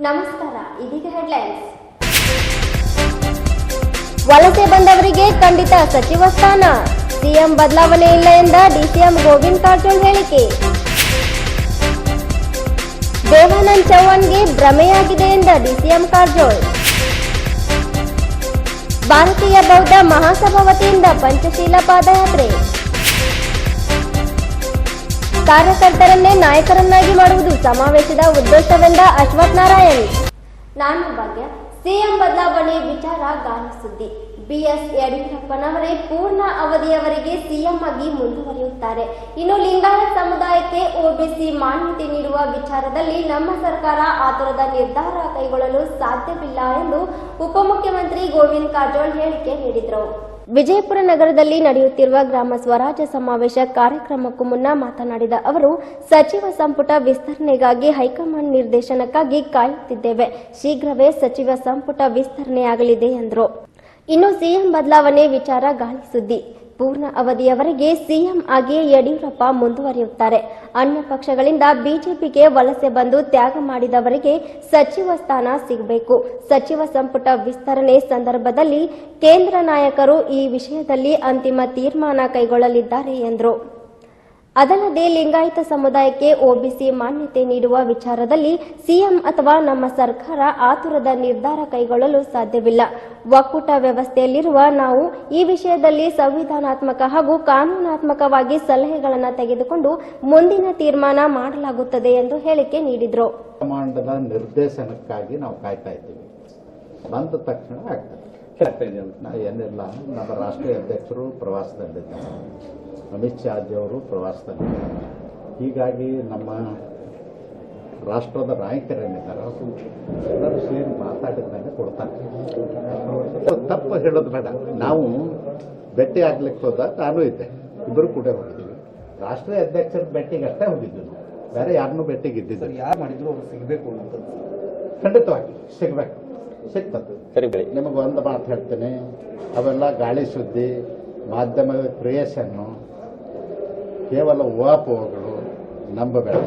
ನಮಸ್ಕಾರ, ಇದೀಗ ಹೆಡ್ಲೈನ್ಸ್. ವಲಸೆ ಬಂದವರಿಗೆ ಖಂಡಿತ ಸಚಿವ ಸ್ಥಾನ, ಸಿಎಂ ಬದಲಾವಣೆ ಇಲ್ಲ ಎಂದ ಡಿಸಿಎಂ ಗೋವಿಂದ ಕಾರಜೋಳ ಹೇಳಿಕೆ. ದೇವಾನಂದ್ ಚೌಹಾಣ್ಗೆ ಭ್ರಮೆಯಾಗಿದೆ ಎಂದ ಡಿಸಿಎಂ ಕಾರಜೋಳ. ಭಾರತೀಯ ಬೌದ್ಧ ಮಹಾಸಭಾ ವತಿಯಿಂದ ಪಂಚಶೀಲ ಪಾದಯಾತ್ರೆ. ಕಾರ್ಯಕರ್ತರನ್ನೇ ನಾಯಕರನ್ನಾಗಿ ಮಾಡುವುದು ಸಮಾವೇಶದ ಉದ್ದೇಶವೆಂದ ಅಶ್ವಥ್ ನಾರಾಯಣ್. ನಾನು ಭಾಗ್ಯ. ಸಿಎಂ ಬದಲಾವಣೆ ವಿಚಾರ ಗಾಳಿ ಸುದ್ದಿ. ಬಿಎಸ್ ಯಡಿಯೂರಪ್ಪನವರೇ ಪೂರ್ಣ ಅವಧಿಯವರೆಗೆ ಸಿಎಂ ಆಗಿ ಮುಂದುವರಿಯುತ್ತಾರೆ. ಇನ್ನು ಲಿಂಗಾಯತ ಸಮುದಾಯಕ್ಕೆ ಒಬಿಸಿ ಮಾನ್ಯತೆ ನೀಡುವ ವಿಚಾರದಲ್ಲಿ ನಮ್ಮ ಸರ್ಕಾರ ಆತುರದ ನಿರ್ಧಾರ ಕೈಗೊಳ್ಳಲು ಸಾಧ್ಯವಿಲ್ಲ ಎಂದು ಉಪಮುಖ್ಯಮಂತ್ರಿ ಗೋವಿಂದ ಕಾರಜೋಳ ಹೇಳಿಕೆ ನೀಡಿದರು. ವಿಜಯಪುರ ನಗರದಲ್ಲಿ ನಡೆಯುತ್ತಿರುವ ಗ್ರಾಮ ಸ್ವರಾಜ್ಯ ಸಮಾವೇಶ ಕಾರ್ಯಕ್ರಮಕ್ಕೂ ಮುನ್ನ ಮಾತನಾಡಿದ ಅವರು, ಸಚಿವ ಸಂಪುಟ ವಿಸ್ತರಣೆಗಾಗಿ ಹೈಕಮಾಂಡ್ ನಿರ್ದೇಶನಕ್ಕಾಗಿ ಕಾಯುತ್ತಿದ್ದೇವೆ. ಶೀಘ್ರವೇ ಸಚಿವ ಸಂಪುಟ ವಿಸ್ತರಣೆಯಾಗಲಿದೆ ಎಂದರು. ಇನ್ನು ಸಿಎಂ ಬದಲಾವಣೆ ವಿಚಾರ ಗಾಳಿ ಸುದ್ದಿ. ಪೂರ್ಣ ಅವಧಿಯವರೆಗೆ ಸಿಎಂ ಆಗಿಯೇ ಯಡಿಯೂರಪ್ಪ ಮುಂದುವರಿಯುತ್ತಾರೆ. ಅನ್ಯ ಪಕ್ಷಗಳಿಂದ ಬಿಜೆಪಿಗೆ ವಲಸೆ ಬಂದು ತ್ಯಾಗ ಮಾಡಿದವರಿಗೆ ಸಚಿವ ಸ್ಥಾನ ಸಿಗಬೇಕು. ಸಚಿವ ಸಂಪುಟ ವಿಸ್ತರಣೆ ಸಂದರ್ಭದಲ್ಲಿ ಕೇಂದ್ರ ನಾಯಕರು ಈ ವಿಷಯದಲ್ಲಿ ಅಂತಿಮ ತೀರ್ಮಾನ ಕೈಗೊಳ್ಳಲಿದ್ದಾರೆ ಎಂದರು. ಅದಲ್ಲದೆ ಲಿಂಗಾಯತ ಸಮುದಾಯಕ್ಕೆ ಒಬಿಸಿ ಮಾನ್ಯತೆ ನೀಡುವ ವಿಚಾರದಲ್ಲಿ ಸಿಎಂ ಅಥವಾ ನಮ್ಮ ಸರ್ಕಾರ ಆತುರದ ನಿರ್ಧಾರ ಕೈಗೊಳ್ಳಲು ಸಾಧ್ಯವಿಲ್ಲ. ಒಕ್ಕೂಟ ವ್ಯವಸ್ಥೆಯಲ್ಲಿರುವ ನಾವು ಈ ವಿಷಯದಲ್ಲಿ ಸಂವಿಧಾನಾತ್ಮಕ ಹಾಗೂ ಕಾನೂನಾತ್ಮಕವಾಗಿ ಸಲಹೆಗಳನ್ನು ತೆಗೆದುಕೊಂಡು ಮುಂದಿನ ತೀರ್ಮಾನ ಮಾಡಲಾಗುತ್ತದೆ ಎಂದು ಹೇಳಿಕೆ ನೀಡಿದರು. ಕಮಾಂಡದ ನಿರ್ದೇಶನಕ್ಕಾಗಿ ನಾವು ಕಾಯ್ತಾ ಇದ್ದೀವಿ. ಬಂದ ತಕ್ಷಣ ಏನಿಲ್ಲ, ನಮ್ಮ ರಾಷ್ಟ್ರೀಯ ಅಧ್ಯಕ್ಷರು ಪ್ರವಾಸದಲ್ಲಿದ್ದಾರೆ, ಅಮಿತ್ ಶಾ ಅವರು ಪ್ರವಾಸದಲ್ಲಿದ್ದಾರೆ. ಹೀಗಾಗಿ ನಮ್ಮ ರಾಷ್ಟ್ರದ ನಾಯಕರೇನಿದ್ದಾರೆ ಎಲ್ಲರೂ ಸೇರಿ ಮಾತಾಡಿದ ಮೇಲೆ ಕೊಡ್ತಾರೆ. ತಪ್ಪು ಹೇಳೋದು ಬೇಡ. ನಾವು ಭೇಟಿ ಆಗ್ಲಿಕ್ಕೆ ಹೋದಾಗ ನಾನು ಇದ್ದೆ, ಇಬ್ಬರು ಕೂಡ ಹೋಗಿದ್ದೀವಿ. ರಾಷ್ಟ್ರೀಯ ಅಧ್ಯಕ್ಷರ ಭೇಟಿಗೆ ಅಷ್ಟೇ ಹೋಗಿದ್ವಿ, ನಾವು ಬೇರೆ ಯಾರನ್ನೂ ಭೇಟಿಗೆ ಇದ್ದಿದ್ದು. ಯಾರು ಮಾಡಿದ್ರು ಅವರು ಸಿಗಬೇಕು ಅನ್ನೋದು ಖಂಡಿತವಾಗಿ ಸಿಗ್ಬೇಕು, ಸಿಗ್ತದೆ. ನಿಮಗೆ ಒಂದು ಮಾತು ಹೇಳ್ತೀನಿ, ಅವೆಲ್ಲ ಗಾಳಿ ಸುದ್ದಿ, ಮಾಧ್ಯಮದ ಕ್ರಿಯೇಷನ್ನು, ಕೇವಲ ಊಹಾಪೋಹಗಳು ನಂಬಬೇಡ.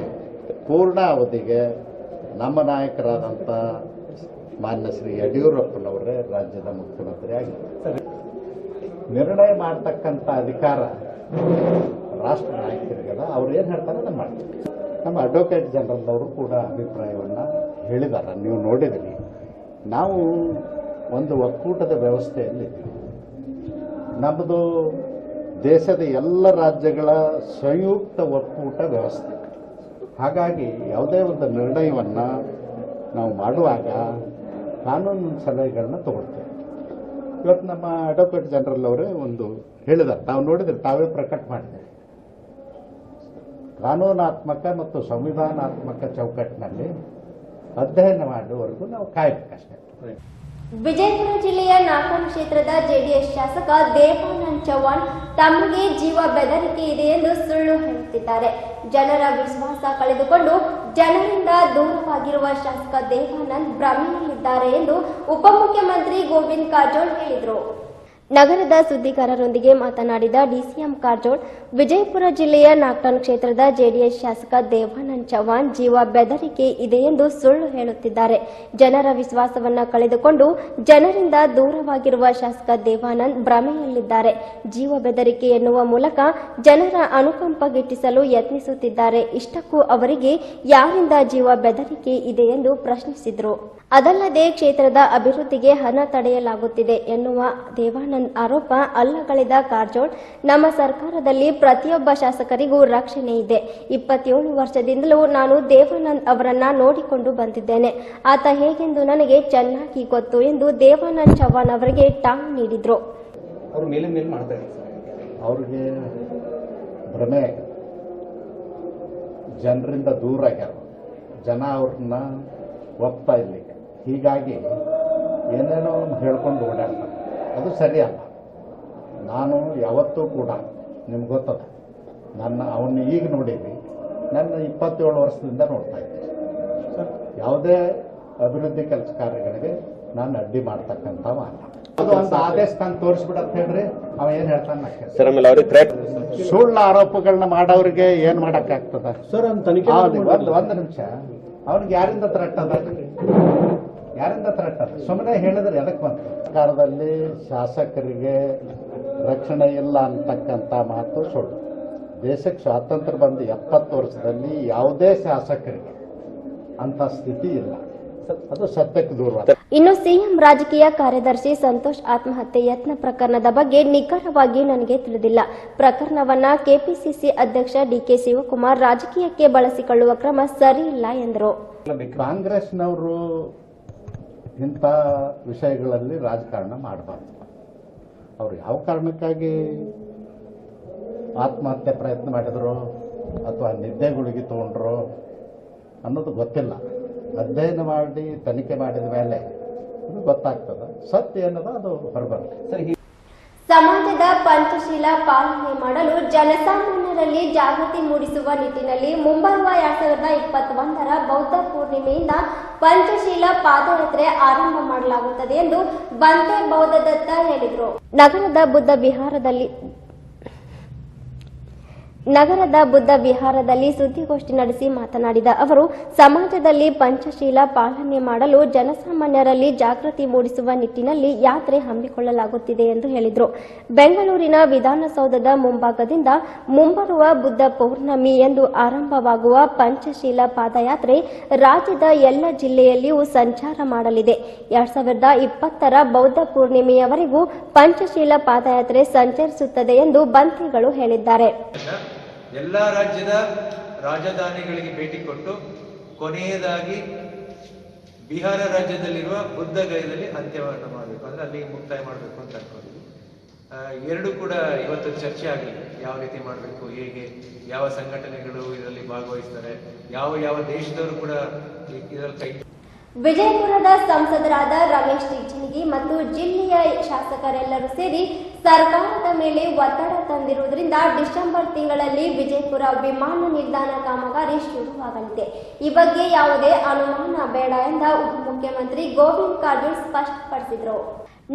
ಪೂರ್ಣ ಅವಧಿಗೆ ನಮ್ಮ ನಾಯಕರಾದಂಥ ಮಾನ್ಯ ಶ್ರೀ ಯಡಿಯೂರಪ್ಪನವರೇ ರಾಜ್ಯದ ಮುಖ್ಯಮಂತ್ರಿ ಆಗಿದ್ದಾರೆ. ನಿರ್ಣಯ ಮಾಡತಕ್ಕಂಥ ಅಧಿಕಾರ ರಾಷ್ಟ್ರ ನಾಯಕರಿಗದ. ಅವ್ರು ಏನು ಹೇಳ್ತಾರೆ ಅದನ್ನು ಮಾಡ್ತೀವಿ. ನಮ್ಮ ಅಡ್ವೊಕೇಟ್ ಜನರಲ್ದವರು ಕೂಡ ಅಭಿಪ್ರಾಯವನ್ನು ಹೇಳಿದ್ದಾರೆ, ನೀವು ನೋಡಿದಿರಿ. ನಾವು ಒಂದು ಒಕ್ಕೂಟದ ವ್ಯವಸ್ಥೆಯಲ್ಲಿದ್ದೀವಿ. ನಮ್ಮದು ದೇಶದ ಎಲ್ಲ ರಾಜ್ಯಗಳ ಸಂಯುಕ್ತ ಒಕ್ಕೂಟ ವ್ಯವಸ್ಥೆ. ಹಾಗಾಗಿ ಯಾವುದೇ ಒಂದು ನಿರ್ಣಯವನ್ನು ನಾವು ಮಾಡುವಾಗ ಕಾನೂನು ಸಲಹೆಗಳನ್ನ ತಗೊಳ್ತೇವೆ. ಇವತ್ತು ನಮ್ಮ ಅಡ್ವೊಕೇಟ್ ಜನರಲ್ ಅವರೇ ಒಂದು ಹೇಳಿದ್ದಾರೆ, ತಾವು ನೋಡಿದ್ರೆ ತಾವೇ ಪ್ರಕಟ ಮಾಡಿದ್ದಾರೆ. ಕಾನೂನಾತ್ಮಕ ಮತ್ತು ಸಂವಿಧಾನಾತ್ಮಕ ಚೌಕಟ್ಟಿನಲ್ಲಿ ಅಧ್ಯಯನ ಮಾಡುವವರೆಗೂ ನಾವು ಕಾಯಬೇಕಷ್ಟೇ. ವಿಜಯಪುರ ಜಿಲ್ಲೆಯ ನಾಗಪುರ ಕ್ಷೇತ್ರದ ಜೆಡಿಎಸ್ ಶಾಸಕ ದೇವಾನಂದ್ ಚೌಹಾಣ್ ತಮಗೆ ಜೀವ ಬೆದರಿಕೆ ಇದೆ ಎಂದು ಸುಳ್ಳು ಹೇಳುತ್ತಿದ್ದಾರೆ. ಜನರ ವಿಶ್ವಾಸ ಕಳೆದುಕೊಂಡು ಜನರಿಂದ ದೂರವಾಗಿರುವ ಶಾಸಕ ದೇವಾನಂದ್ ಭ್ರಮೆಯಲ್ಲಿದ್ದಾರೆ ಎಂದು ಉಪಮುಖ್ಯಮಂತ್ರಿ ಗೋವಿಂದ ಕಾರಜೋಳ ಹೇಳಿದರು. ನಗರದ ಸುದ್ದಿಗಾರರೊಂದಿಗೆ ಮಾತನಾಡಿದ ಡಿಸಿಎಂ ಕಾರಜೋಳ, ವಿಜಯಪುರ ಜಿಲ್ಲೆಯ ನಾಗ್ಟನ್ ಕ್ಷೇತ್ರದ ಜೆಡಿಎಸ್ ಶಾಸಕ ದೇವಾನಂದ್ ಚೌಹಾಣ್ ಜೀವ ಬೆದರಿಕೆ ಇದೆ ಎಂದು ಸುಳ್ಳು ಹೇಳುತ್ತಿದ್ದಾರೆ. ಜನರ ವಿಶ್ವಾಸವನ್ನ ಕಳೆದುಕೊಂಡು ಜನರಿಂದ ದೂರವಾಗಿರುವ ಶಾಸಕ ದೇವಾನಂದ್ ಭ್ರಮೆಯಲ್ಲಿದ್ದಾರೆ. ಜೀವ ಬೆದರಿಕೆ ಎನ್ನುವ ಮೂಲಕ ಜನರ ಅನುಕಂಪ ಗಿಟ್ಟಿಸಲು ಯತ್ನಿಸುತ್ತಿದ್ದಾರೆ. ಇಷ್ಟಕ್ಕೂ ಅವರಿಗೆ ಯಾರಿಂದ ಜೀವ ಬೆದರಿಕೆ ಇದೆ ಎಂದು ಪ್ರಶ್ನಿಸಿದರು. ಅದಲ್ಲದೆ ಕ್ಷೇತ್ರದ ಅಭಿವೃದ್ಧಿಗೆ ಹಣ ತಡೆಯಲಾಗುತ್ತಿದೆ ಎನ್ನುವ ದೇವಾನಂದ್ ಆರೋಪ ಅಲ್ಲಗಳೆದ ಕಾರಜೋಳ, ನಮ್ಮ ಸರ್ಕಾರದಲ್ಲಿ ಪ್ರತಿಯೊಬ್ಬ ಶಾಸಕರಿಗೂ ರಕ್ಷಣೆ ಇದೆ. 27 ವರ್ಷದಿಂದಲೂ ನಾನು ದೇವಾನಂದ್ ಅವರನ್ನ ನೋಡಿಕೊಂಡು ಬಂದಿದ್ದೇನೆ. ಆತ ಹೇಗೆಂದು ನನಗೆ ಚೆನ್ನಾಗಿ ಗೊತ್ತು ಎಂದು ದೇವಾನಂದ್ ಚೌಹಾಣ್ ಅವರಿಗೆ ಟಾಂಗ್ ನೀಡಿದ್ರು. ಅವ್ರಿಗೆ ಭ್ರಮೆ, ಜನರಿಂದ ದೂರ ಆಗ್ಯಾರ, ಜನ ಅವ್ರನ್ನ ಒಪ್ತಾ ಇಲ್ಲ. ಹೀಗಾಗಿ ಏನೇನೋ ಹೇಳ್ಕೊಂಡು ಓಡಾಡ್ತಾರೆ, ಅದು ಸರಿಯಲ್ಲ. ನಾನು ಯಾವತ್ತೂ ಕೂಡ ನಿಮ್ಗೆ ಗೊತ್ತದ, ಅವನ್ನ ಈಗ ನೋಡಿದ್ವಿ, ನನ್ನ 27 ವರ್ಷದಿಂದ ನೋಡ್ತಾ ಇದ್ದೀನಿ. ಯಾವುದೇ ಅಭಿವೃದ್ಧಿ ಕೆಲಸ ಕಾರ್ಯಗಳಿಗೆ ನಾನು ಅಡ್ಡಿ ಮಾಡ್ತಕ್ಕಂಥವ ಅಲ್ಲ. ಅದು ಒಂದು ಆದೇಶ ತಂದು ತೋರಿಸ್ಬಿಡತ್ ಹೇಳ್ರಿ, ಅವ ಏನ್ ಹೇಳ್ತಾನೆ. ಸುಳ್ಳು ಆರೋಪಗಳನ್ನ ಮಾಡೋರಿಗೆ ಏನ್ ಮಾಡಕ್ಕಾಗ್ತದ? ಸರ್, ಒಂದು ನಿಮಿಷ, ಅವ್ನಿಗೆ ಯಾರಿಂದ ಥ್ರೆಟ್ ಅದ? ಯಾರಿಂದ ಥ್ರೆಟ್ ಅದ? ಸುಮ್ಮನೆ ಹೇಳಿದ್ರೆ ಎದಕ್ಕೆ ಬಂತು? ಸರ್ಕಾರದಲ್ಲಿ ಶಾಸಕರಿಗೆ ರಕ್ಷಣೆ ಇಲ್ಲ ಅಂತಕ್ಕಂಥ ಮಾತು ಸುಳ್ಳು. ದೇಶಕ್ಕೆ ಸ್ವಾತಂತ್ರ್ಯ ಬಂದು 70 ವರ್ಷದಲ್ಲಿ ಯಾವುದೇ ಶಾಸಕರಿಗೆ ಅಂತ ಸ್ಥಿತಿ ಇಲ್ಲ. ಅದು ಸತ್ಯಕ್ಕೆ ದೂರವಾದ. ಇನ್ನು ಸಿಎಂ ರಾಜಕೀಯ ಕಾರ್ಯದರ್ಶಿ ಸಂತೋಷ್ ಆತ್ಮಹತ್ಯೆ ಯತ್ನ ಪ್ರಕರಣದ ಬಗ್ಗೆ ನಿಖರವಾಗಿ ನನಗೆ ತಿಳಿದಿಲ್ಲ. ಪ್ರಕರಣವನ್ನ ಕೆಪಿಸಿಸಿ ಅಧ್ಯಕ್ಷ ಡಿಕೆ ಶಿವಕುಮಾರ್ ರಾಜಕೀಯಕ್ಕೆ ಬಳಸಿಕೊಳ್ಳುವ ಕ್ರಮ ಸರಿಯಿಲ್ಲ ಎಂದರು. ಕಾಂಗ್ರೆಸ್ನವರು ಇಂಥ ವಿಷಯಗಳಲ್ಲಿ ರಾಜಕಾರಣ ಮಾಡಬಾರ್ದು. ಅವರು ಯಾವ ಕಾರಣಕ್ಕಾಗಿ ಆತ್ಮಹತ್ಯೆ ಪ್ರಯತ್ನ ಮಾಡಿದ್ರು ಅಥವಾ ನಿದ್ದೆ ಗುಳಿಗೆ ತಗೊಂಡ್ರು ಅನ್ನೋದು ಗೊತ್ತಿಲ್ಲ. ಅಧ್ಯಯನ ಮಾಡಿ ತನಿಖೆ ಮಾಡಿದ ಮೇಲೆ ಅದು ಗೊತ್ತಾಗ್ತದೆ. ಸತ್ಯ ಏನದ ಅದು ಹೊರಬರುತ್ತೆ. ಸಮಾಜದ ಪಂಚಶೀಲ ಪಾಲನೆ ಮಾಡಲು ಜನಸಾಮಾನ್ಯರಲ್ಲಿ ಜಾಗೃತಿ ಮೂಡಿಸುವ ನಿಟ್ಟಿನಲ್ಲಿ ಮುಂಬರುವ 2021ರ ಬೌದ್ಧ ಪೂರ್ಣಿಮೆಯಿಂದ ಪಂಚಶೀಲ ಪಾದಯಾತ್ರೆ ಆರಂಭ ಮಾಡಲಾಗುತ್ತದೆ ಎಂದು ಬಂತೆ ಬೌದ್ಧದತ್ತ ಹೇಳಿದರು. ನಗರದ ಬುದ್ಧ ವಿಹಾರದಲ್ಲಿ ಸುದ್ದಿಗೋಷ್ಠಿ ನಡೆಸಿ ಮಾತನಾಡಿದ ಅವರು, ಸಮಾಜದಲ್ಲಿ ಪಂಚಶೀಲ ಪಾಲನೆ ಮಾಡಲು ಜನಸಾಮಾನ್ಯರಲ್ಲಿ ಜಾಗೃತಿ ಮೂಡಿಸುವ ನಿಟ್ಟಿನಲ್ಲಿ ಯಾತ್ರೆ ಹಮ್ಮಿಕೊಳ್ಳಲಾಗುತ್ತಿದೆ ಎಂದು ಹೇಳಿದರು. ಬೆಂಗಳೂರಿನ ವಿಧಾನಸೌಧದ ಮುಂಭಾಗದಿಂದ ಮುಂಬರುವ ಬುದ್ಧ ಪೌರ್ಣಮಿ ಎಂದು ಆರಂಭವಾಗುವ ಪಂಚಶೀಲ ಪಾದಯಾತ್ರೆ ರಾಜ್ಯದ ಎಲ್ಲ ಜಿಲ್ಲೆಯಲ್ಲಿಯೂ ಸಂಚಾರ ಮಾಡಲಿದೆ. 2020ರ ಬೌದ್ಧ ಪೂರ್ಣಿಮೆಯವರೆಗೂ ಪಂಚಶೀಲ ಪಾದಯಾತ್ರೆ ಸಂಚರಿಸುತ್ತದೆ ಎಂದು ಬಂತಿಗಳು ಹೇಳಿದ್ದಾರೆ. ಎಲ್ಲ ರಾಜ್ಯದ ರಾಜಧಾನಿಗಳಿಗೆ ಭೇಟಿ ಕೊಟ್ಟು ಕೊನೆಯದಾಗಿ ಬಿಹಾರ ರಾಜ್ಯದಲ್ಲಿರುವ ಬುದ್ಧ ಗಯದಲ್ಲಿ ಅಂತ್ಯವನ್ನು ಮಾಡಬೇಕು, ಅಂದ್ರೆ ಅಲ್ಲಿ ಮುಕ್ತಾಯ ಮಾಡಬೇಕು ಅಂತ ಅನ್ಕೊಂಡಿದ್ವಿ. ಎರಡು ಕೂಡ ಇವತ್ತು ಚರ್ಚೆ ಆಗಲಿದೆ. ಯಾವ ರೀತಿ ಮಾಡಬೇಕು, ಹೇಗೆ, ಯಾವ ಸಂಘಟನೆಗಳು ಇದರಲ್ಲಿ ಭಾಗವಹಿಸ್ತಾರೆ, ಯಾವ ದೇಶದವರು ಕೂಡ ಇದರಲ್ಲಿ ಕೈ. ವಿಜಯಪುರದ ಸಂಸದರಾದ ರಮೇಶ್ ಜಿಗಜಿಣಗಿ ಮತ್ತು ಜಿಲ್ಲೆಯ ಶಾಸಕರೆಲ್ಲರೂ ಸೇರಿ ಸರ್ಕಾರದ ಮೇಲೆ ಒತ್ತಡ ತಂದಿರುವುದರಿಂದ ಡಿಸೆಂಬರ್ ತಿಂಗಳಲ್ಲಿ ವಿಜಯಪುರ ವಿಮಾನ ನಿಲ್ದಾಣ ಕಾಮಗಾರಿ ಶುರುವಾಗಲಿದೆ. ಈ ಬಗ್ಗೆ ಯಾವುದೇ ಅನುಮಾನ ಬೇಡ ಎಂದ ಉಪಮುಖ್ಯಮಂತ್ರಿ ಗೋವಿಂದ ಕಾರಜೋಳ ಸ್ಪಷ್ಟಪಡಿಸಿದರು.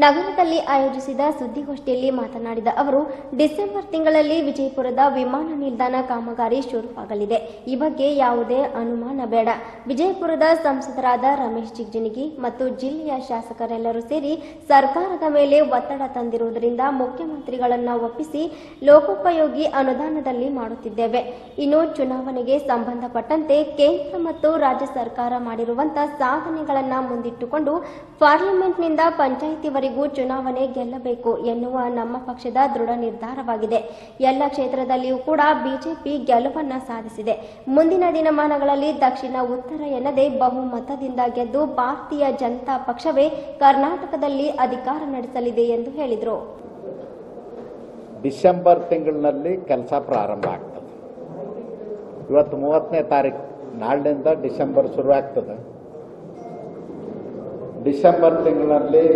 ನಗರದಲ್ಲಿ ಆಯೋಜಿಸಿದ ಸುದ್ದಿಗೋಷ್ಠಿಯಲ್ಲಿ ಮಾತನಾಡಿದ ಅವರು, ಡಿಸೆಂಬರ್ ತಿಂಗಳಲ್ಲಿ ವಿಜಯಪುರದ ವಿಮಾನ ನಿಲ್ದಾಣ ಕಾಮಗಾರಿ ಶುರುವಾಗಲಿದೆ. ಈ ಬಗ್ಗೆ ಯಾವುದೇ ಅನುಮಾನ ಬೇಡ. ವಿಜಯಪುರದ ಸಂಸದರಾದ ರಮೇಶ್ ಜಿಗಜಿಣಗಿ ಮತ್ತು ಜಿಲ್ಲೆಯ ಶಾಸಕರೆಲ್ಲರೂ ಸೇರಿ ಸರ್ಕಾರದ ಮೇಲೆ ಒತ್ತಡ ತಂದಿರುವುದರಿಂದ ಮುಖ್ಯಮಂತ್ರಿಗಳನ್ನ ಒಪ್ಪಿಸಿ ಲೋಕೋಪಯೋಗಿ ಅನುದಾನದಲ್ಲಿ ಮಾಡುತ್ತಿದ್ದೇವೆ. ಇನ್ನು ಚುನಾವಣೆಗೆ ಸಂಬಂಧಪಟ್ಟಂತೆ ಕೇಂದ್ರ ಮತ್ತು ರಾಜ್ಯ ಸರ್ಕಾರ ಮಾಡಿರುವಂತಹ ಸಾಧನೆಗಳನ್ನ ಮುಂದಿಟ್ಟುಕೊಂಡು ಪಾರ್ಲಿಮೆಂಟ್ನಿಂದ ಪಂಚಾಯಿತಿವರೆಗೂ ಚುನಾವಣೆ ಗೆಲ್ಲಬೇಕು ಎನ್ನುವ ನಮ್ಮ ಪಕ್ಷದ ದೃಢ ನಿರ್ಧಾರವಾಗಿದೆ. ಎಲ್ಲ ಕ್ಷೇತ್ರದಲ್ಲಿಯೂ ಕೂಡ ಬಿಜೆಪಿ ಗೆಲುವನ್ನ ಸಾಧಿಸಿದೆ. ಮುಂದಿನ ದಿನಮಾನಗಳಲ್ಲಿ ದಕ್ಷಿಣ ಉತ್ತರ ಎನ್ನದೇ ಬಹುಮತದಿಂದ ಗೆದ್ದು ಭಾರತೀಯ ಜನತಾ ಪಕ್ಷವೇ ಕರ್ನಾಟಕದಲ್ಲಿ ಅಧಿಕಾರ ನಡೆಸಲಿದೆ ಎಂದು ಹೇಳಿದರು. ಡಿಸೆಂಬರ್ ತಿಂಗಳಿನಲ್ಲಿ ಕೆಲಸ ಪ್ರಾರಂಭ ಆಗ್ತದೆ. ಇವತ್ತು 30ನೇ ತಾರೀಕು, ನಾಳಿನಿಂದ ಡಿಸೆಂಬರ್ ಶುರು ಆಗ್ತದೆ. ಡಿಸೆಂಬರ್ ತಿಂಗಳಲ್ಲಿ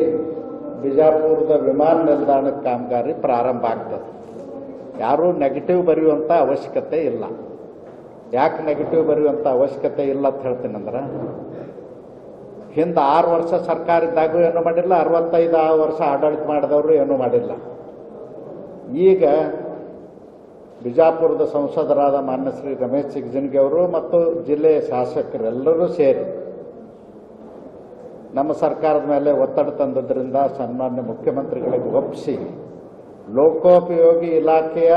ಬಿಜಾಪುರದ ವಿಮಾನ ನಿಲ್ದಾಣದ ಕಾಮಗಾರಿ ಪ್ರಾರಂಭ ಆಗ್ತದೆ. ಯಾರೂ ನೆಗೆಟಿವ್ ಬರೆಯುವಂಥ ಅವಶ್ಯಕತೆ ಇಲ್ಲ. ಯಾಕೆ ನೆಗೆಟಿವ್ ಬರೆಯುವಂಥ ಅವಶ್ಯಕತೆ ಇಲ್ಲ ಅಂತ ಹೇಳ್ತೀನಂದ್ರೆ, ಹಿಂದೆ 6 ವರ್ಷ ಸರ್ಕಾರ ಇದ್ದಾಗೂ ಏನೂ ಮಾಡಿಲ್ಲ, 65 ವರ್ಷ ಆಡಳಿತ ಮಾಡಿದವರು ಏನೂ ಮಾಡಿಲ್ಲ. ಈಗ ಬಿಜಾಪುರದ ಸಂಸದರಾದ ಮಾನ್ಯ ಶ್ರೀ ರಮೇಶ್ ಜಿಗಜಿಣಗಿ ಅವರು ಮತ್ತು ಜಿಲ್ಲೆಯ ಶಾಸಕರೆಲ್ಲರೂ ಸೇರಿ ನಮ್ಮ ಸರ್ಕಾರದ ಮೇಲೆ ಒತ್ತಡ ತಂದದ್ರಿಂದ ಸನ್ಮಾನ್ಯ ಮುಖ್ಯಮಂತ್ರಿಗಳಿಗೆ ಒಪ್ಪಿಸಿ ಲೋಕೋಪಯೋಗಿ ಇಲಾಖೆಯ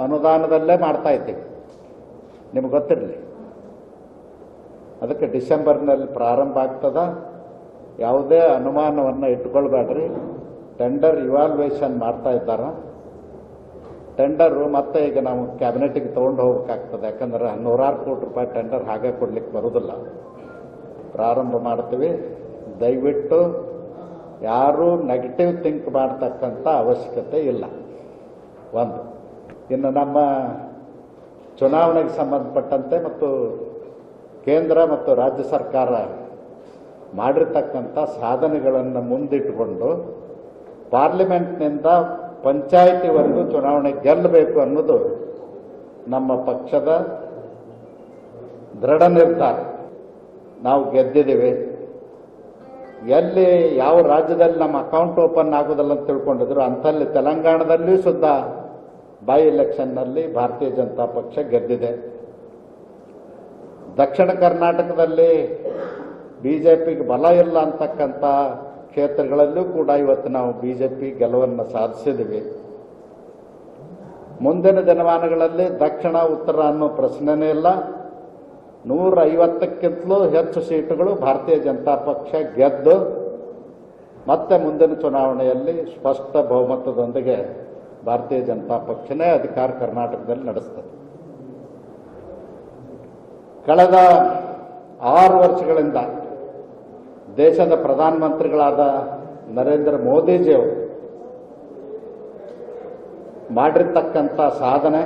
ಅನುದಾನದಲ್ಲೇ ಮಾಡ್ತಾ ಇದ್ದೀವಿ. ನಿಮ್ಗೆ ಗೊತ್ತಿರಲಿ. ಅದಕ್ಕೆ ಡಿಸೆಂಬರ್ನಲ್ಲಿ ಪ್ರಾರಂಭ ಆಗ್ತದ. ಯಾವುದೇ ಅನುಮಾನವನ್ನು ಇಟ್ಕೊಳ್ಬೇಡ್ರಿ. ಟೆಂಡರ್ ಇವಾಲ್ಯೂಯೇಷನ್ ಮಾಡ್ತಾ ಇದ್ದಾರೆ. ಟೆಂಡರು ಮತ್ತೆ ಈಗ ನಾವು ಕ್ಯಾಬಿನೆಟ್ಗೆ ತೊಗೊಂಡು ಹೋಗ್ಬೇಕಾಗ್ತದೆ. ಯಾಕಂದ್ರೆ 100 ಕೋಟಿ ರೂಪಾಯಿ ಟೆಂಡರ್ ಹಾಗೆ ಕೊಡ್ಲಿಕ್ಕೆ ಬರೋದಿಲ್ಲ. ಪ್ರಾರಂಭ ಮಾಡ್ತೀವಿ. ದಯವಿಟ್ಟು ಯಾರೂ ನೆಗೆಟಿವ್ ಥಿಂಕ್ ಮಾಡ್ತಕ್ಕಂಥ ಅವಶ್ಯಕತೆ ಇಲ್ಲ. ಒಂದು, ಇನ್ನು ನಮ್ಮ ಚುನಾವಣೆಗೆ ಸಂಬಂಧಪಟ್ಟಂತೆ ಮತ್ತು ಕೇಂದ್ರ ಮತ್ತು ರಾಜ್ಯ ಸರ್ಕಾರ ಮಾಡಿರ್ತಕ್ಕಂಥ ಸಾಧನೆಗಳನ್ನು ಮುಂದಿಟ್ಟುಕೊಂಡು ಪಾರ್ಲಿಮೆಂಟ್ನಿಂದ ಪಂಚಾಯಿತಿವರೆಗೂ ಚುನಾವಣೆ ಗೆಲ್ಲಬೇಕು ಅನ್ನೋದು ನಮ್ಮ ಪಕ್ಷದ ದೃಢ ನಿರ್ಧಾರ. ನಾವು ಗೆದ್ದಿದ್ದೀವಿ. ಎಲ್ಲಿ ಯಾವ ರಾಜ್ಯದಲ್ಲಿ ನಮ್ಮ ಅಕೌಂಟ್ ಓಪನ್ ಆಗೋದಿಲ್ಲ ಅಂತ ತಿಳ್ಕೊಂಡಿದ್ರು, ಅಂಥಲ್ಲಿ ತೆಲಂಗಾಣದಲ್ಲಿಯೂ ಸುದ್ದ ಬೈ ಎಲೆಕ್ಷನ್ನಲ್ಲಿ ಭಾರತೀಯ ಜನತಾ ಪಕ್ಷ ಗೆದ್ದಿದೆ. ದಕ್ಷಿಣ ಕರ್ನಾಟಕದಲ್ಲಿ ಬಿಜೆಪಿಗೆ ಬಲ ಇಲ್ಲ ಅಂತಕ್ಕಂಥ ಕ್ಷೇತ್ರಗಳಲ್ಲೂ ಕೂಡ ಇವತ್ತು ನಾವು ಬಿಜೆಪಿ ಗೆಲುವನ್ನು ಸಾಧಿಸಿದ್ವಿ. ಮುಂದಿನ ದಿನಮಾನಗಳಲ್ಲಿ ದಕ್ಷಿಣ ಉತ್ತರ ಅನ್ನೋ ಪ್ರಶ್ನೆನೇ ಇಲ್ಲ. 150ಕ್ಕಿಂತಲೂ ಹೆಚ್ಚು ಸೀಟುಗಳು ಭಾರತೀಯ ಜನತಾ ಪಕ್ಷ ಗೆದ್ದು ಮತ್ತೆ ಮುಂದಿನ ಚುನಾವಣೆಯಲ್ಲಿ ಸ್ಪಷ್ಟ ಬಹುಮತದೊಂದಿಗೆ ಭಾರತೀಯ ಜನತಾ ಪಕ್ಷನೇ ಅಧಿಕಾರ ಕರ್ನಾಟಕದಲ್ಲಿ ನಡೆಸ್ತದೆ. ಕಳೆದ 6 ವರ್ಷಗಳಿಂದ ದೇಶದ ಪ್ರಧಾನಮಂತ್ರಿಗಳಾದ ನರೇಂದ್ರ ಮೋದಿಜಿಯವರು ಮಾಡಿರ್ತಕ್ಕಂಥ ಸಾಧನೆ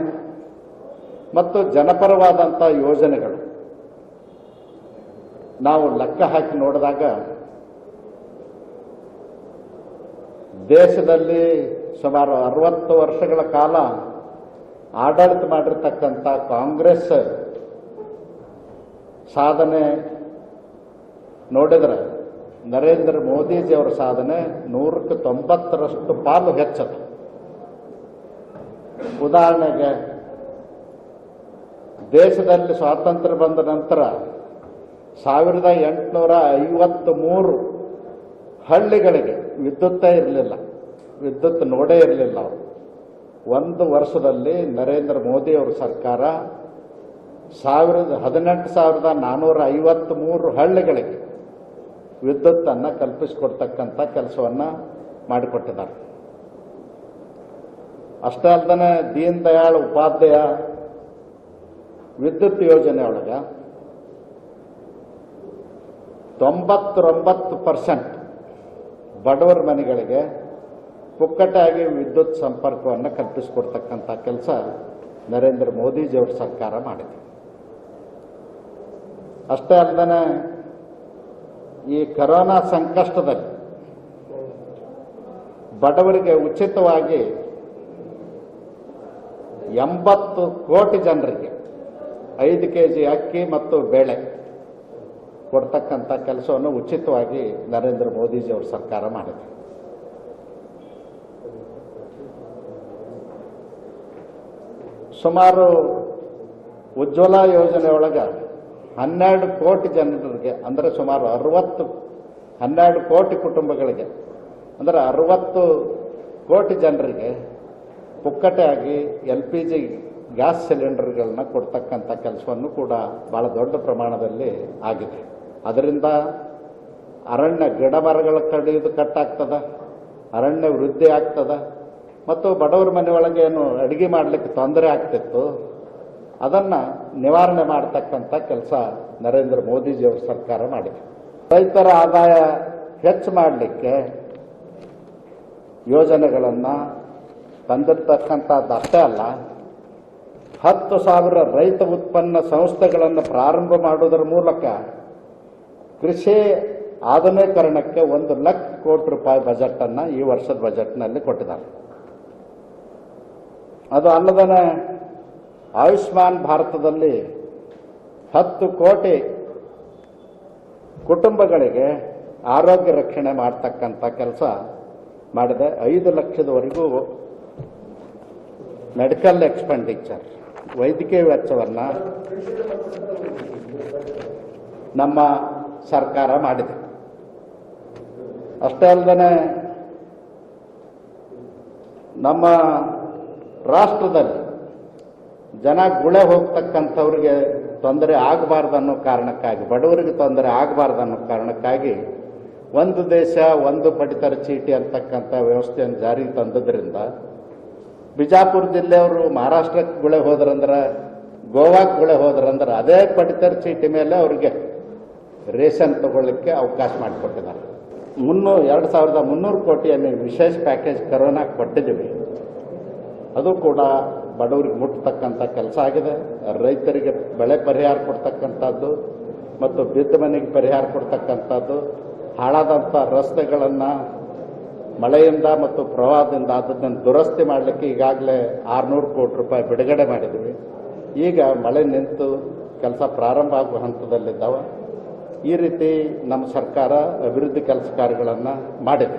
ಮತ್ತು ಜನಪರವಾದಂಥ ಯೋಜನೆಗಳು ನಾವು ಲೆಕ್ಕ ಹಾಕಿ ನೋಡಿದಾಗ ದೇಶದಲ್ಲಿ ಸುಮಾರು 60 ವರ್ಷಗಳ ಕಾಲ ಆಡಳಿತ ಮಾಡಿರ್ತಕ್ಕಂಥ ಕಾಂಗ್ರೆಸ್ ಸಾಧನೆ ನೋಡಿದರೆ ನರೇಂದ್ರ ಮೋದಿಜಿಯವರ ಸಾಧನೆ 100ಕ್ಕೆ 90ರಷ್ಟು ಪಾಲು ಹೆಚ್ಚದು. ಉದಾಹರಣೆಗೆ ದೇಶದಲ್ಲಿ ಸ್ವಾತಂತ್ರ್ಯ ಬಂದ ನಂತರ 1853 ಹಳ್ಳಿಗಳಿಗೆ ವಿದ್ಯುತ್ತೇ ಇರಲಿಲ್ಲ, ವಿದ್ಯುತ್ ನೋಡೇ ಇರಲಿಲ್ಲ. ಅವರು 1 ವರ್ಷದಲ್ಲಿ ನರೇಂದ್ರ ಮೋದಿಯವರ ಸರ್ಕಾರ 18,453 ಹಳ್ಳಿಗಳಿಗೆ ವಿದ್ಯುತ್ತನ್ನು ಕಲ್ಪಿಸಿಕೊಡ್ತಕ್ಕಂಥ ಕೆಲಸವನ್ನು ಮಾಡಿಕೊಟ್ಟಿದ್ದಾರೆ. ಅಷ್ಟೇ ಅಲ್ಲದೆ ದೀನ್ ದಯಾಳ್ ಉಪಾಧ್ಯಾಯ ವಿದ್ಯುತ್ ಯೋಜನೆ ಒಳಗೆ 99% ಬಡವರ ಮನೆಗಳಿಗೆ ಪುಕ್ಕಟಾಗಿ ವಿದ್ಯುತ್ ಸಂಪರ್ಕವನ್ನು ಕಲ್ಪಿಸಿಕೊಡ್ತಕ್ಕಂಥ ಕೆಲಸ ನರೇಂದ್ರ ಮೋದಿಜಿಯವರ ಸರ್ಕಾರ ಮಾಡಿದೆ. ಅಷ್ಟೇ ಅಲ್ಲದೆ ಈ ಕೊರೋನಾ ಸಂಕಷ್ಟದಲ್ಲಿ ಬಡವರಿಗೆ ಉಚಿತವಾಗಿ 80 ಕೋಟಿ ಜನರಿಗೆ 5 kg ಅಕ್ಕಿ ಮತ್ತು ಬೇಳೆ ಕೊಡ್ತಕ್ಕಂಥ ಕೆಲಸವನ್ನು ಉಚಿತವಾಗಿ ನರೇಂದ್ರ ಮೋದಿಜಿಯವರ ಸರ್ಕಾರ ಮಾಡಿದೆ. ಸುಮಾರು ಉಜ್ವಲ ಯೋಜನೆ ಒಳಗೆ 12 ಕೋಟಿ ಜನರಿಗೆ, ಅಂದರೆ ಸುಮಾರು 12 ಕೋಟಿ ಕುಟುಂಬಗಳಿಗೆ, ಅಂದರೆ 60 ಕೋಟಿ ಜನರಿಗೆ ಪುಕ್ಕಟೆಯಾಗಿ LPG ಗ್ಯಾಸ್ ಸಿಲಿಂಡರ್ಗಳನ್ನ ಕೊಡ್ತಕ್ಕಂಥ ಕೆಲಸವನ್ನು ಕೂಡ ಬಹಳ ದೊಡ್ಡ ಪ್ರಮಾಣದಲ್ಲಿ ಆಗಿದೆ. ಅದರಿಂದ ಅರಣ್ಯ ಗಿಡ ಮರಗಳ ಕಡಿಯೋದು ಕಟ್ಟಾಗ್ತದೆ, ಅರಣ್ಯ ವೃದ್ಧಿ ಆಗ್ತದೆ, ಮತ್ತು ಬಡವರ ಮನೆಯೊಳಗೆ ಏನು ಅಡುಗೆ ಮಾಡಲಿಕ್ಕೆ ತೊಂದರೆ ಆಗ್ತಿತ್ತು ಅದನ್ನು ನಿವಾರಣೆ ಮಾಡತಕ್ಕಂಥ ಕೆಲಸ ನರೇಂದ್ರ ಮೋದಿಜಿಯವರ ಸರ್ಕಾರ ಮಾಡಿದೆ. ರೈತರ ಆದಾಯ ಹೆಚ್ಚು ಮಾಡಲಿಕ್ಕೆ ಯೋಜನೆಗಳನ್ನು ತಂದಿರ್ತಕ್ಕಂಥದ್ದು ಅಷ್ಟೇ ಅಲ್ಲ, 10,000 ರೈತ ಉತ್ಪನ್ನ ಸಂಸ್ಥೆಗಳನ್ನು ಪ್ರಾರಂಭ ಮಾಡುವುದರ ಮೂಲಕ ಕೃಷಿ ಆಧುನೀಕರಣಕ್ಕೆ 1 ಲಕ್ಷ ಕೋಟಿ ರೂಪಾಯಿ ಬಜೆಟನ್ನು ಈ ವರ್ಷದ ಬಜೆಟ್ನಲ್ಲಿ ಕೊಟ್ಟಿದ್ದಾರೆ. ಅದು ಅಲ್ಲದೆ ಆಯುಷ್ಮಾನ್ ಭಾರತದಲ್ಲಿ 10 ಕೋಟಿ ಕುಟುಂಬಗಳಿಗೆ ಆರೋಗ್ಯ ರಕ್ಷಣೆ ಮಾಡತಕ್ಕಂಥ ಕೆಲಸ ಮಾಡಿದೆ. 5 ಲಕ್ಷದವರೆಗೂ ಮೆಡಿಕಲ್ ಎಕ್ಸ್ಪೆಂಡಿಚರ್, ವೈದ್ಯಕೀಯ ವೆಚ್ಚವನ್ನು ನಮ್ಮ ಸರ್ಕಾರ ಮಾಡಿದೆ. ಅಷ್ಟೇ ಅಲ್ಲದೆ ನಮ್ಮ ರಾಷ್ಟ್ರದಲ್ಲಿ ಜನ ಗುಳೆ ಹೋಗ್ತಕ್ಕಂಥವ್ರಿಗೆ ತೊಂದರೆ ಆಗಬಾರ್ದು ಅನ್ನೋ ಕಾರಣಕ್ಕಾಗಿ, ಬಡವರಿಗೆ ತೊಂದರೆ ಆಗಬಾರ್ದು ಅನ್ನೋ ಕಾರಣಕ್ಕಾಗಿ ಒಂದು ದೇಶ ಒಂದು ಪಡಿತರ ಚೀಟಿ ಅಂತಕ್ಕಂಥ ವ್ಯವಸ್ಥೆಯನ್ನು ಜಾರಿಗೆ ತಂದದ್ರಿಂದ ಬಿಜಾಪುರ ಜಿಲ್ಲೆಯವರು ಮಹಾರಾಷ್ಟ್ರಕ್ಕೆ ಗುಳೆ ಹೋದ್ರಂದ್ರೆ, ಗೋವಾಕ್ಕೆ ಗುಳೆ ಹೋದ್ರಂದ್ರೆ ಅದೇ ಪಡಿತರ ಚೀಟಿ ಮೇಲೆ ಅವರಿಗೆ ರೇಷನ್ ತಗೊಳ್ಳಿಕ್ಕೆ ಅವಕಾಶ ಮಾಡಿಕೊಟ್ಟಿದ್ದಾರೆ. 2,300 ಕೋಟಿಯನ್ನು ವಿಶೇಷ ಪ್ಯಾಕೇಜ್ ಕರೋನಾಕ್ಕೆ ಕೊಟ್ಟಿದ್ದೀವಿ. ಅದು ಕೂಡ ಬಡವರಿಗೆ ಮುಟ್ಟತಕ್ಕಂಥ ಕೆಲಸ ಆಗಿದೆ. ರೈತರಿಗೆ ಬೆಳೆ ಪರಿಹಾರ ಕೊಡ್ತಕ್ಕಂಥದ್ದು ಮತ್ತು ಬಿದ್ದ ಮನೆಗೆ ಪರಿಹಾರ ಕೊಡ್ತಕ್ಕಂಥದ್ದು, ಹಾಳಾದಂಥ ರಸ್ತೆಗಳನ್ನು ಮಳೆಯಿಂದ ಮತ್ತು ಪ್ರವಾಹದಿಂದ ಅದನ್ನು ದುರಸ್ತಿ ಮಾಡಲಿಕ್ಕೆ ಈಗಾಗಲೇ 600 ಕೋಟಿ ರೂಪಾಯಿ ಬಿಡುಗಡೆ ಮಾಡಿದ್ವಿ. ಈಗ ಮಳೆ ನಿಂತು ಕೆಲಸ ಪ್ರಾರಂಭ ಆಗುವ ಹಂತದಲ್ಲಿದ್ದಾವೆ. ಈ ರೀತಿ ನಮ್ಮ ಸರ್ಕಾರ ಅಭಿವೃದ್ಧಿ ಕೆಲಸ ಕಾರ್ಯಗಳನ್ನು ಮಾಡಿದೆ.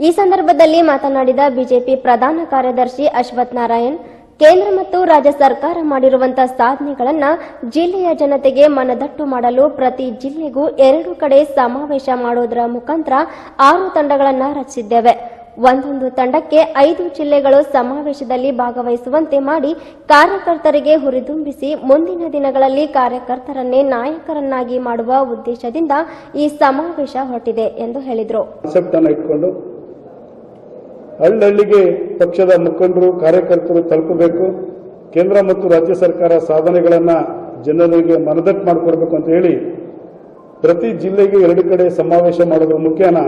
ಈ ಸಂದರ್ಭದಲ್ಲಿ ಮಾತನಾಡಿದ ಬಿಜೆಪಿ ಪ್ರಧಾನ ಕಾರ್ಯದರ್ಶಿ ಅಶ್ವಥ್ ನಾರಾಯಣ್, ಕೇಂದ್ರ ಮತ್ತು ರಾಜ್ಯ ಸರ್ಕಾರ ಮಾಡಿರುವಂತಹ ಸಾಧನೆಗಳನ್ನ ಜಿಲ್ಲೆಯ ಜನತೆಗೆ ಮನದಟ್ಟು ಮಾಡಲು ಪ್ರತಿ ಜಿಲ್ಲೆಗೂ 2 ಕಡೆ ಸಮಾವೇಶ ಮಾಡುವುದರ ಮುಖಾಂತರ 6 ತಂಡಗಳನ್ನು ರಚಿಸಿದ್ದೇವೆ. ಒಂದೊಂದು ತಂಡಕ್ಕೆ 5 ಜಿಲ್ಲೆಗಳು ಸಮಾವೇಶದಲ್ಲಿ ಭಾಗವಹಿಸುವಂತೆ ಮಾಡಿ ಕಾರ್ಯಕರ್ತರಿಗೆ ಹುರಿದುಂಬಿಸಿ ಮುಂದಿನ ದಿನಗಳಲ್ಲಿ ಕಾರ್ಯಕರ್ತರನ್ನೇ ನಾಯಕರನ್ನಾಗಿ ಮಾಡುವ ಉದ್ದೇಶದಿಂದ ಈ ಸಮಾವೇಶ ಹೊರಟಿದೆ ಎಂದು ಹೇಳಿದರು. ಇಟ್ಕೊಂಡು ಹಳ್ಳಿಗೆ ಪಕ್ಷದ ಮುಖಂಡರು ಕಾರ್ಯಕರ್ತರು ತಲುಪಬೇಕು, ಕೇಂದ್ರ ಮತ್ತು ರಾಜ್ಯ ಸರ್ಕಾರ ಸಾಧನೆಗಳನ್ನ ಜನರಿಗೆ ಮನದಟ್ಟು ಮಾಡಿಕೊಡ್ಬೇಕು ಅಂತ ಹೇಳಿ ಪ್ರತಿ ಜಿಲ್ಲೆಗೆ 2 ಕಡೆ ಸಮಾವೇಶ ಮಾಡೋದ್ರ ಮುಖೇನ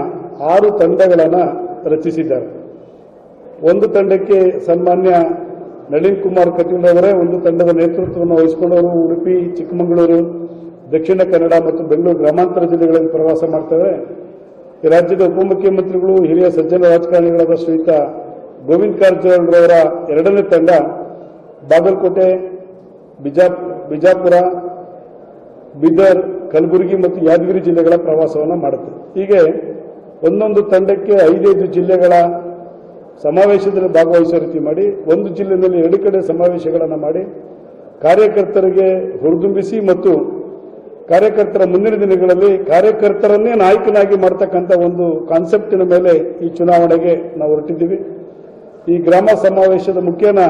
6 ತಂಡಗಳನ್ನ ರಚಿಸಿದ್ದಾರೆ. ಒಂದು ತಂಡಕ್ಕೆ ಸನ್ಮಾನ್ಯ ನಳಿನ್ ಕುಮಾರ್ ಕಟೀಲ್ ಅವರೇ ಒಂದು ತಂಡದ ನೇತೃತ್ವವನ್ನು ವಹಿಸಿಕೊಂಡವರು ಉಡುಪಿ, ಚಿಕ್ಕಮಗಳೂರು, ದಕ್ಷಿಣ ಕನ್ನಡ ಮತ್ತು ಬೆಂಗಳೂರು ಗ್ರಾಮಾಂತರ ಜಿಲ್ಲೆಗಳಲ್ಲಿ ಪ್ರವಾಸ ಮಾಡ್ತಾರೆ. ರಾಜ್ಯದ ಉಪಮುಖ್ಯಮಂತ್ರಿಗಳು ಹಿರಿಯ ಸಜ್ಜನ ರಾಜಕಾರಣಿಗಳಾದ ಶ್ರೀಯುತ ಗೋವಿಂದ ಕಾರಜೋಳರವರ 2ನೇ ತಂಡ ಬಾಗಲಕೋಟೆ, ಬಿಜಾಪುರ, ಬೀದರ್, ಕಲಬುರಗಿ ಮತ್ತು ಯಾದಗಿರಿ ಜಿಲ್ಲೆಗಳ ಪ್ರವಾಸವನ್ನು ಮಾಡುತ್ತೆ. ಹೀಗೆ ಒಂದೊಂದು ತಂಡಕ್ಕೆ 5 ಜಿಲ್ಲೆಗಳ ಸಮಾವೇಶದಲ್ಲಿ ಭಾಗವಹಿಸುವ ರೀತಿ ಮಾಡಿ ಒಂದು ಜಿಲ್ಲೆಯಲ್ಲಿ 2 ಕಡೆ ಸಮಾವೇಶಗಳನ್ನು ಮಾಡಿ ಕಾರ್ಯಕರ್ತರಿಗೆ ಹುರಿದುಂಬಿಸಿ ಮತ್ತು ಕಾರ್ಯಕರ್ತರ ಮುಂದಿನ ದಿನಗಳಲ್ಲಿ ಕಾರ್ಯಕರ್ತರನ್ನೇ ನಾಯಕನಾಗಿ ಮಾಡತಕ್ಕಂಥ ಒಂದು ಕಾನ್ಸೆಪ್ಟಿನ ಮೇಲೆ ಈ ಚುನಾವಣೆಗೆ ನಾವು ಹೊರಟಿದ್ದೀವಿ. ಈ ಗ್ರಾಮ ಸಮಾವೇಶದ ಮುಖೇನ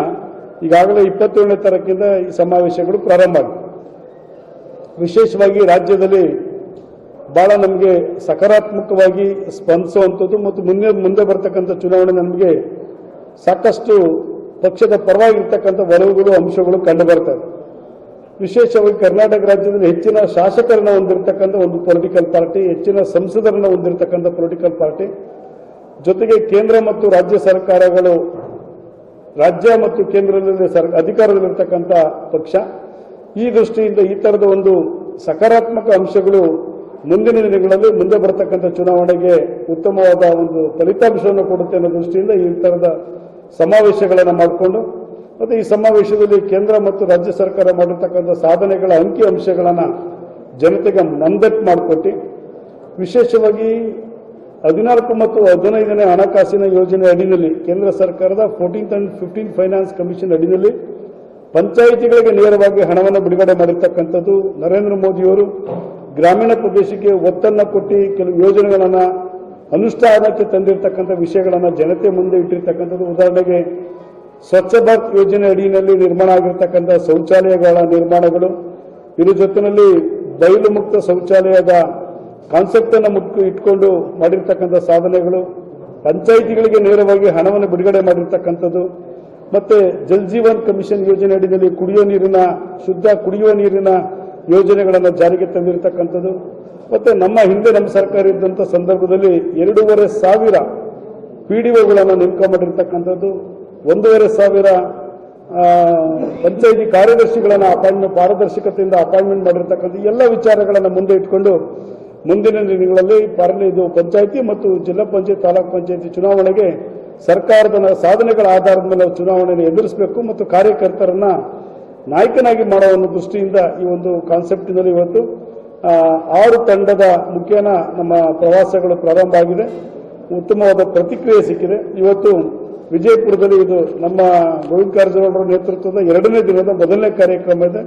ಈಗಾಗಲೇ 27ನೇ ತಾರೀಕಿಂದ ಈ ಸಮಾವೇಶಗಳು ಪ್ರಾರಂಭ ಆಗಿದೆ. ವಿಶೇಷವಾಗಿ ರಾಜ್ಯದಲ್ಲಿ ಬಹಳ ನಮಗೆ ಸಕಾರಾತ್ಮಕವಾಗಿ ಸ್ಪಂದಿಸುವಂಥದ್ದು ಮತ್ತು ಮುಂದೆ ಬರ್ತಕ್ಕಂಥ ಚುನಾವಣೆ ನಮಗೆ ಸಾಕಷ್ಟು ಪಕ್ಷದ ಪರವಾಗಿರ್ತಕ್ಕಂಥ ಒಲವುಗಳು ಅಂಶಗಳು ಕಂಡು ಬರ್ತವೆ. ವಿಶೇಷವಾಗಿ ಕರ್ನಾಟಕ ರಾಜ್ಯದಲ್ಲಿ ಹೆಚ್ಚಿನ ಶಾಸಕರನ್ನು ಹೊಂದಿರತಕ್ಕಂಥ ಒಂದು ಪೊಲಿಟಿಕಲ್ ಪಾರ್ಟಿ, ಹೆಚ್ಚಿನ ಸಂಸದರನ್ನು ಹೊಂದಿರತಕ್ಕಂಥ ಪೊಲಿಟಿಕಲ್ ಪಾರ್ಟಿ, ಜೊತೆಗೆ ಕೇಂದ್ರ ಮತ್ತು ರಾಜ್ಯ ಸರ್ಕಾರಗಳು ರಾಜ್ಯ ಮತ್ತು ಕೇಂದ್ರದಲ್ಲಿ ಅಧಿಕಾರದಲ್ಲಿರ್ತಕ್ಕಂಥ ಪಕ್ಷ. ಈ ದೃಷ್ಟಿಯಿಂದ ಈ ತರದ ಒಂದು ಸಕಾರಾತ್ಮಕ ಅಂಶಗಳು ಮುಂದಿನ ದಿನಗಳಲ್ಲಿ ಮುಂದೆ ಬರತಕ್ಕಂಥ ಚುನಾವಣೆಗೆ ಉತ್ತಮವಾದ ಒಂದು ಫಲಿತಾಂಶವನ್ನು ಕೊಡುತ್ತೆ ಅನ್ನೋ ದೃಷ್ಟಿಯಿಂದ ಈ ತರದ ಸಮಾವೇಶಗಳನ್ನು ಮಾಡಿಕೊಂಡು ಮತ್ತು ಈ ಸಮಾವೇಶದಲ್ಲಿ ಕೇಂದ್ರ ಮತ್ತು ರಾಜ್ಯ ಸರ್ಕಾರ ಮಾಡಿರ್ತಕ್ಕಂಥ ಸಾಧನೆಗಳ ಅಂಕಿ ಅಂಶಗಳನ್ನು ಜನತೆಗೆ ಮನದಟ್ಟು ಮಾಡಿಕೊಟ್ಟು ವಿಶೇಷವಾಗಿ 14 ಮತ್ತು 15ನೇ ಹಣಕಾಸಿನ ಯೋಜನೆ ಅಡಿಯಲ್ಲಿ ಕೇಂದ್ರ ಸರ್ಕಾರದ 14th and 15th finance commission ಅಡಿಯಲ್ಲಿ ಪಂಚಾಯಿತಿಗಳಿಗೆ ನೇರವಾಗಿ ಹಣವನ್ನು ಬಿಡುಗಡೆ ಮಾಡಿರ್ತಕ್ಕಂಥದ್ದು. ನರೇಂದ್ರ ಮೋದಿಯವರು ಗ್ರಾಮೀಣ ಪ್ರದೇಶಕ್ಕೆ ಒತ್ತನ್ನು ಕೊಟ್ಟು ಕೆಲವು ಯೋಜನೆಗಳನ್ನು ಅನುಷ್ಠಾನಕ್ಕೆ ತಂದಿರತಕ್ಕಂಥ ವಿಷಯಗಳನ್ನು ಜನತೆ ಮುಂದೆ ಇಟ್ಟಿರ್ತಕ್ಕಂಥದ್ದು. ಉದಾಹರಣೆಗೆ ಸ್ವಚ್ಛ ಭಾರತ್ ಯೋಜನೆ ಅಡಿಯಲ್ಲಿ ನಿರ್ಮಾಣ ಆಗಿರತಕ್ಕಂಥ ಶೌಚಾಲಯಗಳ ನಿರ್ಮಾಣಗಳು, ಇದ್ರ ಜೊತೆಯಲ್ಲಿ ಬಯಲು ಮುಕ್ತ ಶೌಚಾಲಯದ ಕಾನ್ಸೆಪ್ಟ್ ಅನ್ನು ಇಟ್ಕೊಂಡು ಮಾಡಿರ್ತಕ್ಕಂಥ ಸಾಧನೆಗಳು, ಪಂಚಾಯಿತಿಗಳಿಗೆ ನೇರವಾಗಿ ಹಣವನ್ನು ಬಿಡುಗಡೆ ಮಾಡಿರ್ತಕ್ಕಂಥದ್ದು, ಮತ್ತೆ ಜಲ್ ಜೀವನ್ ಕಮಿಷನ್ ಯೋಜನೆ ಅಡಿಯಲ್ಲಿ ಶುದ್ಧ ಕುಡಿಯುವ ನೀರಿನ ಯೋಜನೆಗಳನ್ನು ಜಾರಿಗೆ ತಂದಿರತಕ್ಕಂಥದ್ದು. ಮತ್ತೆ ನಮ್ಮ ಸರ್ಕಾರ ಇದ್ದಂಥ ಸಂದರ್ಭದಲ್ಲಿ 2,500 PDOಗಳನ್ನು ನೇಮಕ ಮಾಡಿರ್ತಕ್ಕಂಥದ್ದು, 1,500 ಪಂಚಾಯಿತಿ ಕಾರ್ಯದರ್ಶಿಗಳನ್ನು ಪಾರದರ್ಶಕತೆಯಿಂದ ಅಪಾಯಿಂಟ್ಮೆಂಟ್ ಮಾಡಿರ್ತಕ್ಕಂಥ ಎಲ್ಲ ವಿಚಾರಗಳನ್ನು ಮುಂದೆ ಇಟ್ಕೊಂಡು ಮುಂದಿನ ದಿನಗಳಲ್ಲಿ ಇದು ಪಂಚಾಯಿತಿ ಮತ್ತು ಜಿಲ್ಲಾ ಪಂಚಾಯತ್, ತಾಲೂಕು ಪಂಚಾಯಿತಿ ಚುನಾವಣೆಗೆ ಸರ್ಕಾರದ ಸಾಧನೆಗಳ ಆಧಾರದ ಮೇಲೆ ಚುನಾವಣೆಯನ್ನು ಎದುರಿಸಬೇಕು ಮತ್ತು ಕಾರ್ಯಕರ್ತರನ್ನ ನಾಯಕನಾಗಿ ಮಾಡುವ ಒಂದು ದೃಷ್ಟಿಯಿಂದ ಈ ಒಂದು ಕಾನ್ಸೆಪ್ಟಿನಲ್ಲಿ ಇವತ್ತು 6 ತಂಡದ ಮುಖೇನ ನಮ್ಮ ಪ್ರವಾಸಗಳು ಪ್ರಾರಂಭ ಆಗಿದೆ. ಉತ್ತಮವಾದ ಪ್ರತಿಕ್ರಿಯೆ ಸಿಕ್ಕಿದೆ. ಇವತ್ತು ವಿಜಯಪುರದಲ್ಲಿ ಇದು ನಮ್ಮ ಗೋವಿಂದ ಕಾರಜೋಳರ ನೇತೃತ್ವದ 2ನೇ ದಿನದ ಮೊದಲನೇ ಕಾರ್ಯಕ್ರಮ ಇದೆ.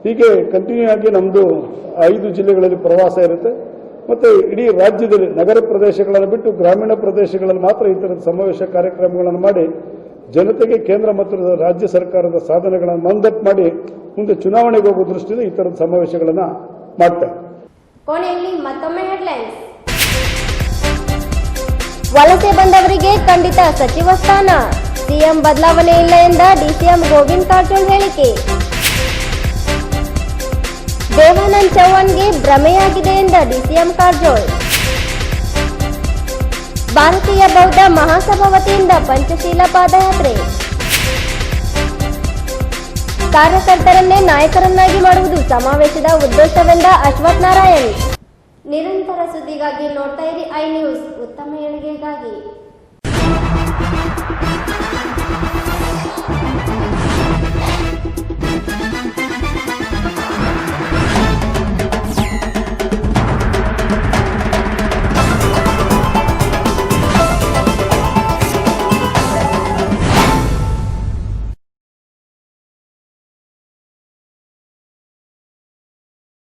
ಹೀಗೆ ಕಂಟಿನ್ಯೂ ಆಗಿ ನಮ್ಮದು 5 ಜಿಲ್ಲೆಗಳಲ್ಲಿ ಪ್ರವಾಸ ಇರುತ್ತೆ. ಮತ್ತೆ ಇಡೀ ರಾಜ್ಯದಲ್ಲಿ ನಗರ ಪ್ರದೇಶಗಳನ್ನು ಬಿಟ್ಟು ಗ್ರಾಮೀಣ ಪ್ರದೇಶಗಳಲ್ಲಿ ಮಾತ್ರ ಈ ತರದ ಸಮಾವೇಶ ಕಾರ್ಯಕ್ರಮಗಳನ್ನು ಮಾಡಿ ಜನತೆಗೆ ಕೇಂದ್ರ ಮತ್ತು ರಾಜ್ಯ ಸರ್ಕಾರದ ಸಾಧನೆಗಳನ್ನು ಮನದಟ್ಟು ಮಾಡಿ ಮುಂದೆ ಚುನಾವಣೆಗೆ ಹೋಗುವ ದೃಷ್ಟಿಯಿಂದ ಈ ತರದ ಸಮಾವೇಶಗಳನ್ನು ಮಾಡ್ತಾರೆ. ಕೊನೆಯಲ್ಲಿ ಮತ್ತೊಮ್ಮೆ ಹೆಡ್ಲೈನ್ಸ್. ವಲಸೆ ಬಂದವರಿಗೆ ಖಂಡಿತ ಸಚಿವ ಸ್ಥಾನ, ಸಿಎಂ ಬದಲಾವಣೆ ಇಲ್ಲ ಎಂದ ಡಿಸಿಎಂ ಗೋವಿಂದ ಕಾರಜೋಳ ಹೇಳಿಕೆ. ದೇವಾನಂದ್ ಚೌಹಾಣ್ಗೆ ಭ್ರಮೆಯಾಗಿದೆ ಎಂದ ಡಿಸಿಎಂ ಕಾರಜೋಳ. ಭಾರತೀಯ ಬೌದ್ಧ ಮಹಾಸಭಾ ವತಿಯಿಂದ ಪಂಚಶೀಲ ಪಾದಯಾತ್ರೆ. ಕಾರ್ಯಕರ್ತರನ್ನೇ ನಾಯಕರನ್ನಾಗಿ ಮಾಡುವುದು ಸಮಾವೇಶದ ಉದ್ದೇಶವೆಂದ ಅಶ್ವಥ್ ನಾರಾಯಣ್. ನಿರಂತರ ಸುದ್ದಿಗಾಗಿ ನೋಡ್ತಾ ಇರಿ ಐ ನ್ಯೂಸ್, ಉತ್ತಮ ಏಳಿಗೆಗಾಗಿ.